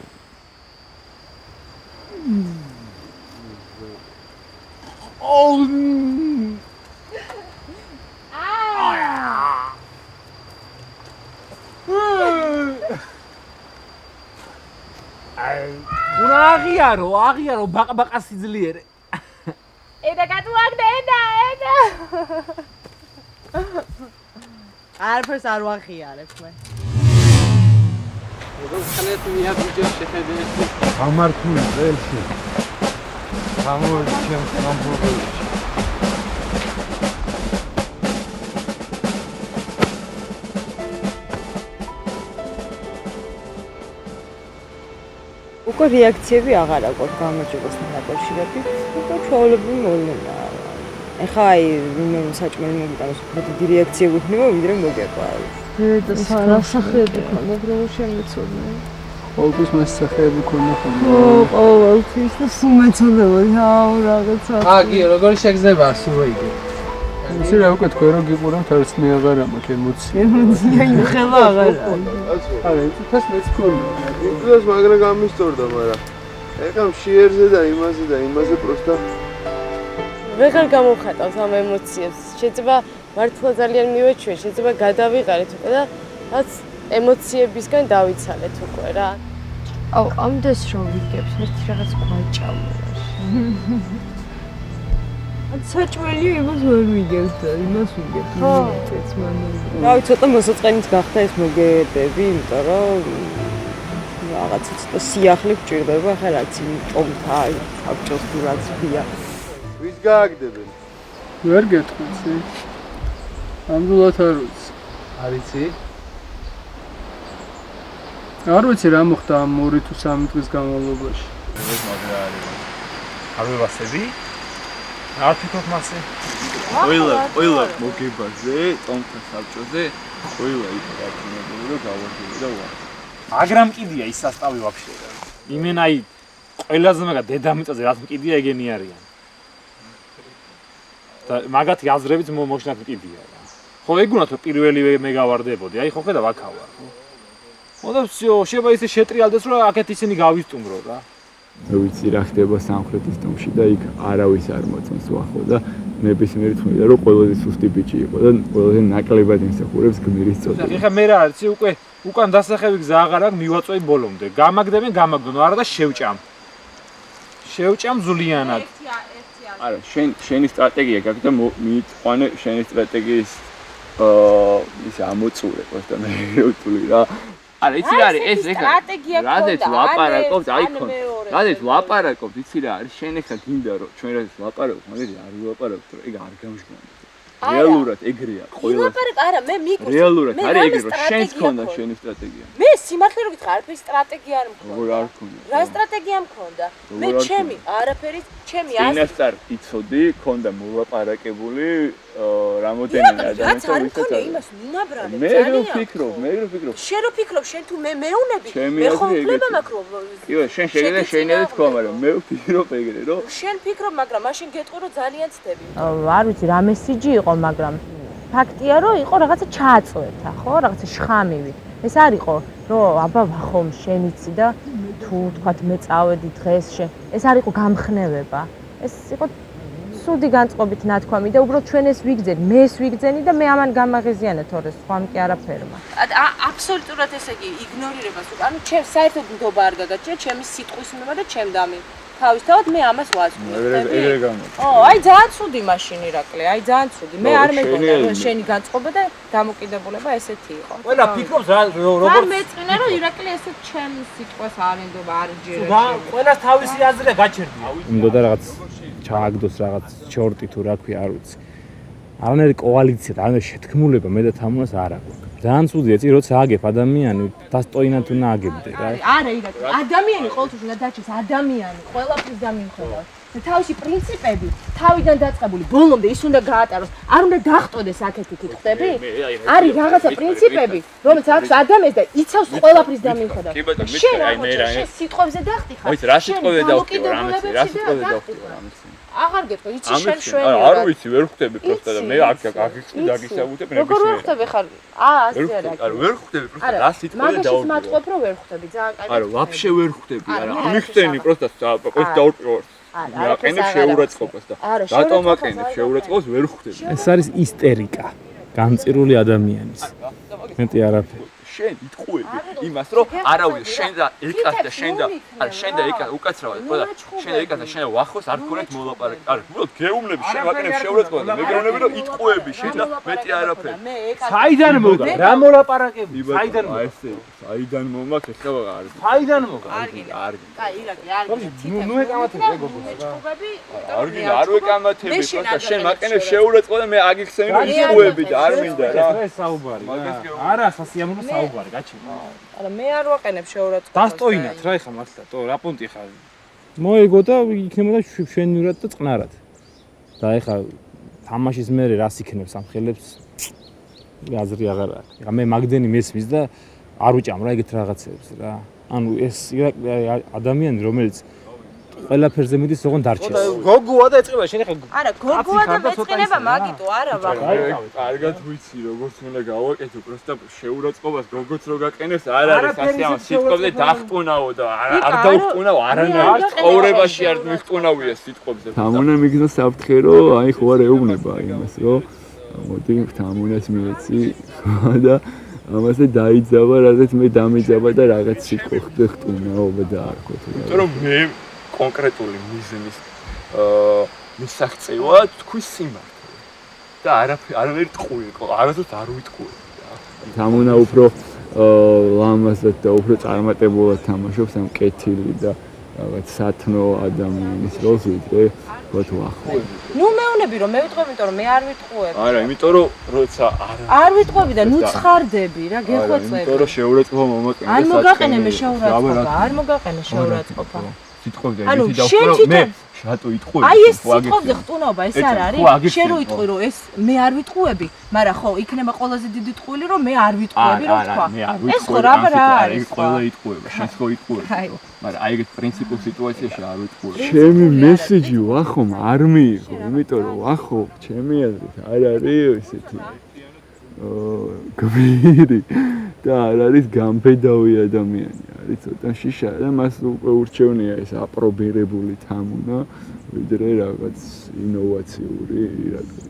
უნდა აღიარო ბაყბაყა სიძლიერე. ედა გადუაგდე, ედა. არაფერს არ ვახიარებ მე. როგორ ხანეთ მიაბიჯო შეხედეთ. გამართული წელში. გამოვიდი ჩემს სამფლობელოში. უკვე რეაქციები აღარ აქვს გამარჯვებასთან დაკავშირებით. უკვე ჩვეულებრივი მოვლენა. ეხა აი ვინმე საჭმელი მოგიტანოს უფრო დიდი რეაქცია გვიქნება ვიდრე მოგება. და სასახები ქონდა რომ შემეცოდნე. ყოველთვის მასახები ქონდა ხოლმე. ყოველთვის და სულ მეცოდებოდი რაღაცა. კი, როგორ შეგზნება სულ იგი. ისე რა უკვე თქვენ რომ გიყურებთ არც მე აღარ მაქვს ემოცია. ემოცია იხელა აღარ. არა, ეს მეც ქონდა. უბრალოდ მაგრა გამისტორდა, მაგრამ ეხა მშიერზე და იმაზე პროსტა ვეღარ გამოვხატავს ამ ემოციებს. შეიძლება მართლა ძალიან მივეჩვენ, შეიძლება გადავიყარეთ უკვე და რაც ემოციებისგან დავიცალეთ უკვე რა. აუ, ამდენს რომ ვიგებს, ერთი რაღაც გვაჭამოს. საჭმელი იმას ვერ ვიგებთ და იმას ვიგებთ. ხო, წეც მანამდე. რავი, ცოტა მოსაწყენიც გახდა ეს მოგებები, იმიტომ რომ რაღაცა ცოტა სიახლე გჭირდება, ხა რაც იმ ტომთა საბჭოს თუ რაც ვია. ვის გააგდებენ? ვერ გეტყვი. ამდულად არ ვიცი. არ იცი? არ ვიცი რა მოხდა ამ 2 თუ 3 დღის განმავლობაში. ეს მაგრა არის. არ ვევასები? არ თვითონ მასე. ყველა მოგებაზე, ტომთა საბჭოზე, ყველა იქ დაკნებული და გავარჯვე და ვარ. მაგრამ კიდია ის სასტავი ვაფშე. იმენ აი ყველაზე მაგა დედამიწაზე რაც მკიდია ეგენი არიან. და მაგათი აზრებიც მოშნათ მკიდია რა. ხო ეგ უნდა თუ პირველივე მე გავარდებოდი, აი ხო ხედავ აქ ვარ, ხო? მოდა всё, შეიძლება ისე შეტრიალდეს რომ აქეთ ისინი გავისტუმრო რა. მე ვიცი რა ხდება სამხრეთის ტომში და იქ არავის არ მოწონს ვახო და ნებისმიერი თქმიდა რომ ყველაზე სუსტი ბიჭი იყო და ყველაზე ნაკლებად იმსახურებს გმირის წოდებას. ეხლა მე რა არის, უკვე უკან დასახევი გზა აღარ აქვს, მივაწვევი ბოლომდე. გამაგდებენ, გამაგდონ, არა და შევჭამ. შევჭამ ზულიანად. არა, შენი სტრატეგია გაქვს და მიიყვანე შენი სტრატეგიის ის ამოწურე просто მე ვთვლი რა. არა, იცი რა არის ეს ეხლა რაზეც ვაპარაკობთ, აი ხო. რაზეც ვაპარაკობთ, იცი რა არის, შენ ეხლა გინდა რომ ჩვენ რაზეც ვაპარაკობთ, მაგრამ არ ვაპარაკობთ, რომ ეგ არ გამჟღავნდეს. რეალურად ეგრეა ყველა. არა, მე მიგვიწევს. რეალურად არის ეგრე, რომ შენს ქონდა შენი სტრატეგია. მე სიმართლე რო გითხრა, არაფერი სტრატეგია არ მქონდა. როგორ არ ქონდა? რა სტრატეგია მქონდა? მე ჩემი არაფერი, ჩემი წინასწარ იცოდი, ქონდა მოვაპარაკებული რამოდენიმე რაც არ მქონია იმას უნაბრალე ძალიან მე შენ რო ფიქრობ შენ თუ მე მეუნები ჩემი მე ხო აზრი უფლება ეგეთი. მაქვს რომ კი შენ შეგიძლია შეიძლება თქვა მაგრამ მე ვფიქრობ ეგრე რომ შენ ფიქრობ მაგრამ მაშინ გეტყვი რომ ძალიან ცდები არ ვიცი რა მესიჯი იყო მაგრამ ფაქტია რომ იყო რაღაცა ჩააწვეთა ხო რაღაცა შხამივი ეს არ იყო რომ აბა ვახომ შენიცი და თუ თქვათ მე წავედი დღეს შენ ეს არ იყო გამხნევება ეს იყო სუდი განწყობით ნათქვამი და უბრალოდ ჩვენ ეს ვიგძენ მე ეს ვიგძენი და მე ამან გამაღიზიანე თორე სხვამ კი არაფერმა აბსოლუტურად ესე იგი იგნორირებას ანუ ჩემ საერთოდ ნდობა არ გაგაჩნია ჩემი სიტყვის მიმა და ჩემ დამი თავისთავად მე ამას ვაზრობ. ეგრე გამო. აი ძალიან ცუდი მაშინ ირაკლი, აი ძალიან ცუდი. მე არ მეგონა რომ შენი განწყობა და დამოკიდებულება ესეთი იყო. ყველა ფიქრობს როგორც არ მეწინა რომ ირაკლი ესეთ ჩემ სიტყვას არ ენდობა არ ჯერა. ყველას თავისი აზრია გაჩერდია. უნდა და რაღაც ჩააგდოს რაღაც ჩორტი თუ რა ქვია არ ვიცი. არანაირი კოალიცია და არანაირი შეთქმულება მე და თამუნას არ აქვს. ძალიან ცუდია, წი როცა აგებ ადამიანი დასტოინად უნდა აგებდე რა. არა ირაკლი, ადამიანი ყოველთვის უნდა დაჩეს ადამიანი, ყველაფრის დამიმხედავ. და თავისი პრინციპები თავიდან დაწყებული ბოლომდე ის უნდა გაატაროს. არ უნდა დახტოდეს აქეთ-იქით, ხვდები? არის რაღაცა პრინციპები, რომელიც აქვს ადამიანს და იცავს ყველაფრის დამიმხედავ. შენ შენ სიტყვებზე დახტიხარ. ვიცი, რა სიტყვებზე დავხტივ რამეც, რა სიტყვებზე დავხტივ რამეც. აღარ გეტყვი, იცი შენ შვენი. არ ვიცი, ვერ ხვდები პროსტა და მე აქ დაგისავუთებ ნებისმიერ. როგორ ვერ ხვდები ხარ? ასე რა. არა, ვერ ხვდები პროსტა რა სიტყვაზე დავყო. მაგაშიც მათყობ რომ ვერ ხვდები, ძალიან კარგი. არა, ვაფშე ვერ ხვდები, არა. ამიხსენი პროსტა ეს დაურყევარ. მე აყენებ შეურაცხყოფას და რატომ აყენებ შეურაცხყოფას ვერ ხვდები. ეს არის ისტერიკა, განწირული ადამიანის. მეტი არაფერი. შენ იტყუები იმას რომ არავის შენ და ეკას და შენ და არა შენ და ეკა უკაცრავად ყველა შენ და ეკას და შენ ვახოს არ ქონეთ მოლაპარაკე. არა, უბრალოდ გეუბნები შენ ვაყენებ შეურაცხყოფას და მე გეუბნები რომ იტყუები შენ და მეტი არაფერი. საიდან მოგა? რა მოლაპარაკები? საიდან მოგა? საიდან მომაქ ეხლა ვაღარ. საიდან მოგა? არგი. კაი, ირაკლი, არგი. ნუ ეკამათები გოგო. არგი, არ ვეკამათები, პროსტა შენ ვაყენებ შეურაცხყოფა და მე აგიხსენი რომ იტყუები და არ მინდა რა. ეს საუბარი. არა, სასიამოვნო საუბარი, გაჩერდა. არა, მე არ ვაყენებ შეურაცხყოფას. დასტოინათ რა ეხა მართლა, ტო რა პონტი ხარ? მოიგო და იქნებოდა შვენივრად და წყნარად. და ეხა თამაშის მერე რას იქნებს ამ ხელებს? აზრი აღარ აქვს. ეხა მე მაგდენი მესმის და არ უჭამ რა ეგეთ რაღაცებს რა. ანუ ეს ადამიანი რომელიც ყველაფერზე მიდის როგორ დარჩეს. გოგოა და ეწყება შენ ეხა. არა, გოგოა და მეწყინება მაგიტო, არა ვახარ. კარგად ვიცი როგორც უნდა გავაკეთო, პროსტა შეურაცხყოფას გოგოც რო გაყენებს, არ არის ასეა სიტყვებზე დახტუნაო და არ დაუხტუნაო არანაირ ცხოვრებაში არ მიხტუნავია სიტყვებზე. თამუნა მიგზა საფრთხე რომ აი ხო არ ეუბნება იმას რომ მოდი თამუნას მიეცი და ამაზე დაიძაბა, რადგან მე დამიძაბა და რაღაც სიტყვა ხტუნაო და არ ხო თუ. იმიტომ რომ მე კონკრეტული მიზნის მისაღწევა თქვის სიმართლე და არანაირი ტყუი იყო, არასდროს არ ვიტყუები რა. თამუნა უფრო ლამაზად და უფრო წარმატებულად თამაშობს ამ კეთილი და რაღაც სათნო ადამიანის როლს ვიდრე თუ ახლა. ნუ მეუნები რომ მე ვიტყვები, იმიტომ რომ მე არ ვიტყუები. არა, იმიტომ რომ როცა არ ვიტყვები და ნუ ცხარდები რა, გეხვეწები. იმიტომ რომ შეურაცხყოფა მომაყენე. არ მოგაყენე მე შეურაცხყოფა, არ მოგაყენე შეურაცხყოფა. სიტყვებზე ისეთი დავხრო მე შატო იტყვები. აი ეს სიტყვებზე ხტუნაობა ეს არ არის. შენ რო იტყვი რომ ეს მე არ ვიტყუები, მაგრამ ხო იქნება ყველაზე დიდი ტყუილი რომ მე არ ვიტყუები რომ თქვა. ეს ხო რა არის? ყველა იტყვება, შენ ხო იტყვები. მაგრამ აი ეგეთ პრინციპულ სიტუაციაში არ ვიტყუები. ჩემი მესიჯი ვახომ არ მიიღო, იმიტომ რომ ვახო ჩემი აზრით არ არის ესეთი გმირი და არ არის გამბედავი ადამიანი, არის ცოტა შიშა და მას უკვე ურჩევნია ეს აპრობირებული თამუნა, ვიდრე რაღაც ინოვაციური ირაკლი.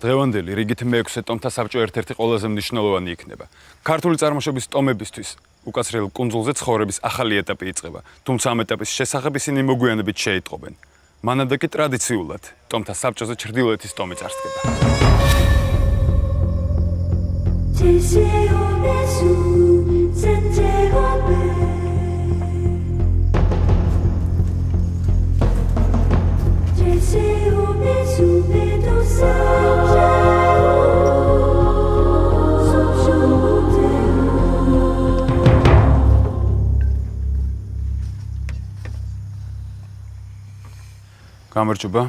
დღევანდელი რიგით მე-6 ტომთა საბჭო ერთ-ერთი ყველაზე მნიშვნელოვანი იქნება. ქართული წარმოშობის ტომებისთვის უკაცრიელ კუნძულზე ცხოვრების ახალი ეტაპი იწყება, თუმცა ამ ეტაპის შესახებ ისინი მოგვიანებით შეიტყობენ. მანამდე კი ტრადიციულად ტომთა საბჭოზე ჩრდილოეთის ტომი წარსდგება. გამარჯობა.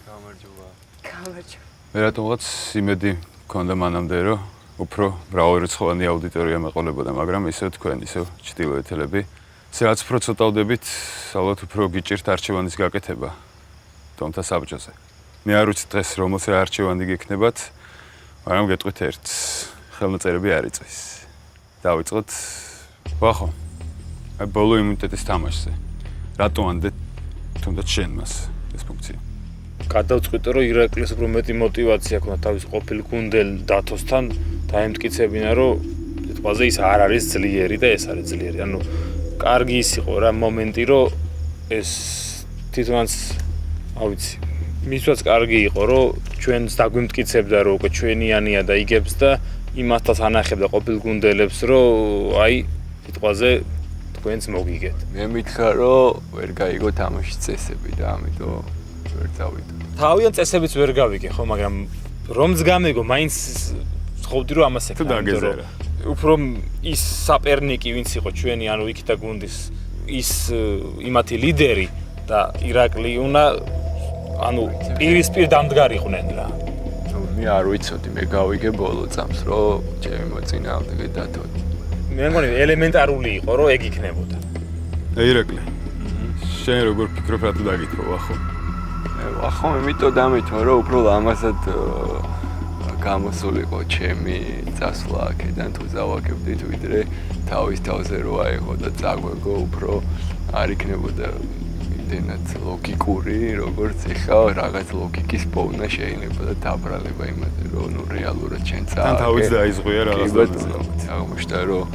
გამარჯობა. გამარჯობა. მე რატომღაც იმედი მქონდა მანამდე, რომ უფრო მრავალრიცხოვანი აუდიტორია მეყოლებოდა, მაგრამ ისევ თქვენ, ისევ ჩრდილოეთელები, რაც უფრო ცოტავდებით, ალბათ უფრო გიჭირთ არჩევანის გაკეთება ტომთა საბჭოზე. მე არ ვიცი დღეს რომელს რა არჩევანი გექნებათ, მაგრამ გეტყვით ერთს, ხელნაწერები არ იწვის. დავიწყოთ ვახო. აი ბოლო იმუნიტეტის თამაშზე. რატო ანდეთ თუნდაც შენ მას ეს ფუნქცია? გადავწყვიტე რომ ირაკლეს უფრო მეტი мотиваცია ქონდა თავის ყოფილ გუნდელ დათოსთან დაემტკიცებინა რომ სიტყვაზე ის არ არის ძლიერი და ეს არის ძლიერი. ანუ კარგი ის იყო რა მომენტი რომ ეს თვითონაც ავიცი მისვაც კარგი იყო რომ ჩვენს დაგვიმტკიცებდა რომ უკვე ჩვენიანია და იგებს და იმასთან ანახებდა ყოფილ გუნდელებს რომ აი სიტყვაზე თქვენც მოგიგეთ. მე მითხრა რომ ვერ გაიგო თამაშის წესები და ამიტომ ვერ წავიდე. თავიანთ წესებიც ვერ გავიგე ხო, მაგრამ რომც გამეგო, მაინც ხოვდი რომ ამას ეკნა. უფრო ის საპერნიკი ვინც იყო ჩვენი, ანუ იქითა გუნდის ის იმათი ლიდერი და ირაკლი უნდა ანუ პირისპირ დამდგარიყვნენ რა. მე არ ვიცოდი, მე გავიგე ბოლო წამს რომ ჩემი მოწინააღმდეგე დათო. მე მგონი ელემენტარული იყო რომ ეგ იქნებოდა. ირაკლი. შენ როგორ ფიქრობ რა თუ დაგითხოვ ახო? ახო იმიტომ დამითო რომ უფრო ლამაზად გამოსულიყო ჩემი წასვლა აქედან თუ დავაკებდით ვიდრე თავის თავზე რო აიღო და წაგვეგო უფრო არ იქნებოდა იმდენად ლოგიკური როგორც ეხა რაღაც ლოგიკის პოვნა შეიძლება და დაბრალება იმაზე რომ ნუ რეალურად ჩვენ თან თავიც დაიზღვია რაღაც აღმოჩნდა რომ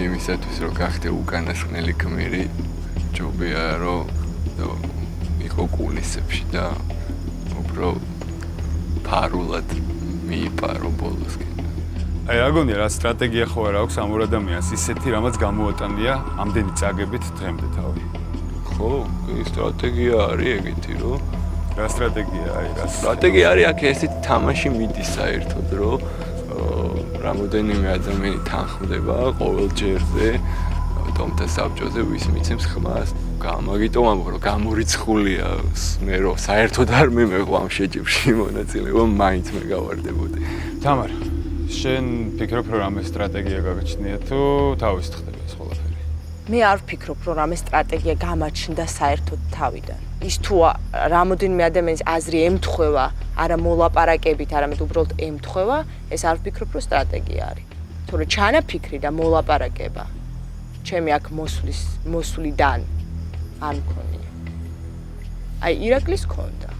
იმისათვის რომ გახდე უკანასკნელი გმირი ჯობია რომ იყო კულისებში და უფრო ფარულად მიიპარო ბოლოსკენ. აი რა გონია რა სტრატეგია ხო არ აქვს ამ ორ ადამიანს ისეთი რამაც გამოატანია ამდენი წაგებით დღემდე თავი. ხო, სტრატეგია არის ეგეთი რომ რა სტრატეგია არის რა სტრატეგია არის აქ ესეთი თამაში მიდის საერთოდ რომ რამოდენიმე ადამიანი თანხმდება ყოველ ჯერზე ტომთა საბჭოზე ვის მიცემს ხმას. გამაგიტომ ამბობ რომ გამორიცხულია მე რომ საერთოდ არ მიმეღო ამ შეჯიბრში მონაწილეობა მაინც მე გავარდებოდი. თამარ, შენ ფიქრობ რომ რამე სტრატეგია გაგაჩნია თუ თავის ხდება ეს ყველაფერი? მე არ ვფიქრობ რომ რამე სტრატეგია გამაჩნდა საერთოდ თავიდან. ის თუ რამოდენიმე ადამიანის აზრი ემთხვევა, არა მოლაპარაკებით, არამედ უბრალოდ ემთხვევა, ეს არ ვფიქრობ რომ სტრატეგია არის. თორე ჩანაფიქრი და მოლაპარაკება ჩემი აქ მოსვლიდან არ მქონია. აი ირაკლის ქონდა.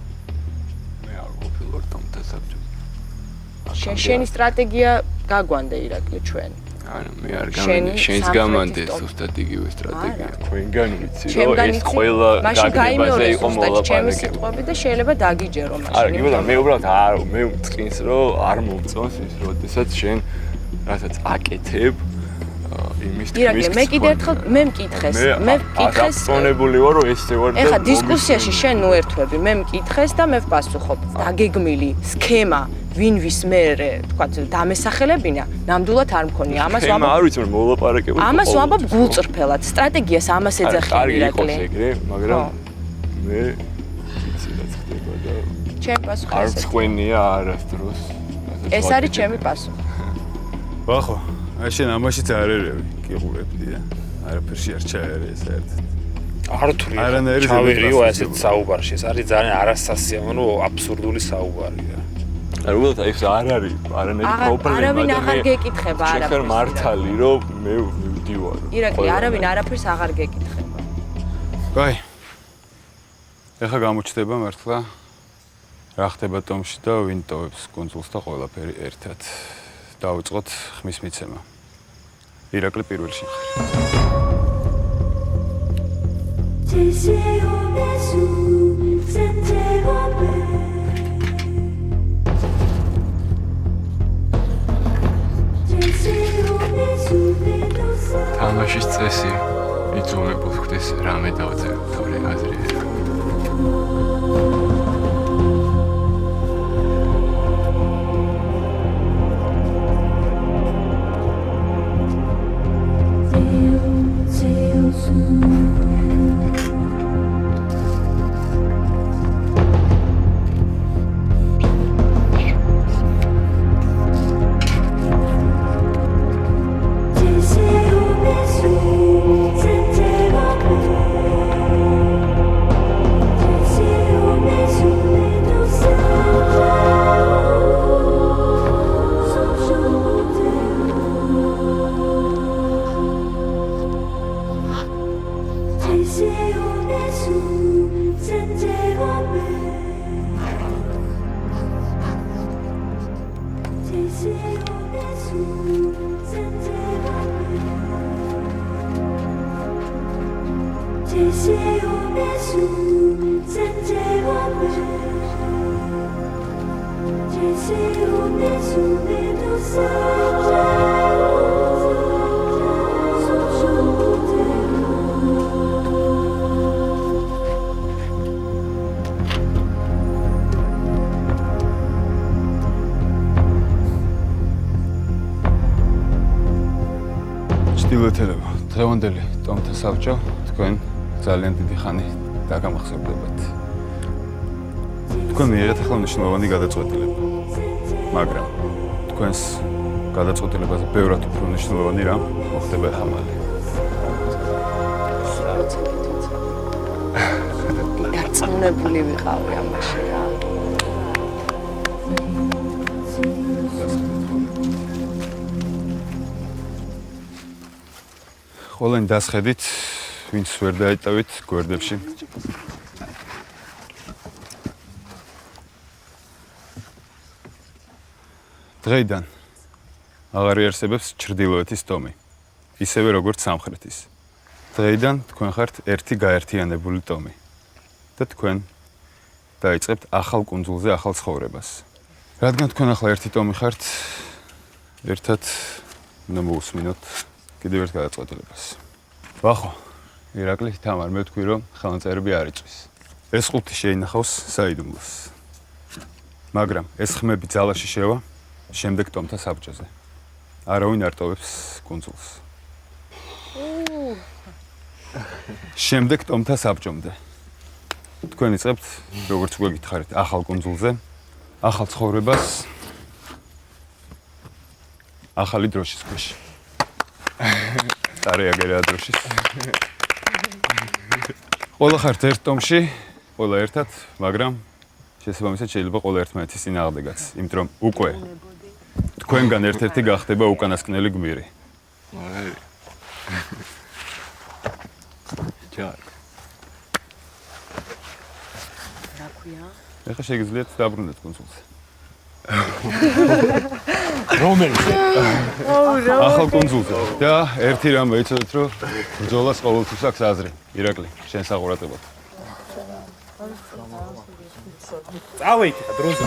მე არ ვფიქრობ ტომთა საბჭოზე. შენი სტრატეგია გაგვანდა ირაკლი ჩვენ. არა, მე არ გამიგე, შენს გამანდეს ზუსტად იგივე სტრატეგია. თქვენგან ვიცი რომ ეს ყველა გაგებაზე იყო მოლაპარაკება. ჩემი სიტყვები და შეიძლება დაგიჯერო მაშინ. არა, გიბოდა მე უბრალოდ არ მე წინს რომ არ მომწონს ის, როდესაც შენ რასაც აკეთებ იმის ირაკლი, მე კიდე ერთხელ მე მკითხეს, მე მკითხეს. აწონებული ვარ რომ ესე ვარ და ეხა დისკუსიაში შენ ნუ ერთვები, მე მკითხეს და მე ვპასუხობ. დაგეგმილი სქემა ვინ ვის მერე, თქვათ, დამესახელებინა, ნამდვილად არ მქონია. ამას ვამბობ. არ ვიცი, რომ მოლაპარაკება. ამას ვამბობ გულწრფელად. სტრატეგიას ამას ეძახიან ირაკლი. კარგი ეგრე, მაგრამ მე ვიცი რა ხდება და ჩემ პასუხი არ წყვენია არასდროს. ეს არის ჩემი პასუხი. ვახო, აი შენ ამაშიც არ ერევი, გიყურებდი და არაფერში არ ჩაერე საერთოდ. ართური ჩავერიო ასეთ საუბარში, ეს არის ძალიან არასასიამოვნო, აბსურდული საუბარი რა. არ უბრალოდ ეს არ არის არანაირი პრობლემა და არავინ აღარ გეკითხება არაფერს. შეხერ მართალი რომ მე ვიდივარ. ირაკლი, არავინ არაფერს აღარ გეკითხება. აი. ეხა გამოჩნდება მართლა რა ხდება ტომში და ვინ ტოვებს კონსულს და ყველაფერი ერთად. დავიწყოთ ხმის მიცემა. ირაკლი პირველ სიმღერა. თამაშის წესი იძულებულს ხდეს რამე დავწერო, თორე აზრი ეს. ჩtildeელებო, დღევანდელი ტომთა საბჭო თქვენ ძალიან დიდი ხანი დაგამახსოვრდებათ. თქვენ მიიღეთ ახლა მნიშვნელოვანი გადაწყვეტილება. მაგრამ თქვენს გადაწყვეტილებაზე ბევრად უფრო მნიშვნელოვანი რამ მოხდება ახლა მალე. დარწმუნებული ვიყავი ამაში რა. ყველანი დასხედით, ვინც ვერ დაეტოვით გვერდებში. დღეიდან აღარ იარსებებს ჩრდილოეთის ტომი, ისევე როგორც სამხრეთის. დღეიდან თქვენ ხართ ერთი გაერთიანებული ტომი და თქვენ დაიწყებთ ახალ კუნძულზე ახალ ცხოვრებას. რადგან თქვენ ახლა ერთი ტომი ხართ, ერთად უნდა მოусმინოთ კიდევ ერთ გადაწყვეტილებას. ვახო, ირაკლი, თამარ, მე ვთქვი, რომ ხელნაწერები არ იწვის. ეს ყუთი შეინახავს საიდუმლოს. მაგრამ ეს ხმები ძალაში შევა შემდეგ ტომთა საბჭოზე. არავინ არ ტოვებს კუნძულს. შემდეგ ტომთა საბჭომდე. თქვენ იწყებთ, როგორც უკვე გითხარით, ახალ კუნძულზე, ახალ ცხოვრებას, ახალი დროშის ქვეშ. წარეაგერა დროშის. ყველა ხართ ერთ ტომში, ყველა ერთად, მაგრამ შესაბამისად შეიძლება ყველა ერთმანეთის წინააღმდეგაც, იმიტომ რომ უკვე თქვენგან ერთ-ერთი გახდება უკანასკნელი გმირი. მაგარი. ჯაკ. რა ქვია? ეხლა შეგიძლიათ დაბრუნდეთ კუნძულზე. რომელზე? ახალ კუნძულზე. და ერთი რამ ეცოდეთ, რომ ბრძოლას ყოველთვის აქვს აზრი. ირაკლი, შენ საყურადღებოდ. წავეით ხა დროზე.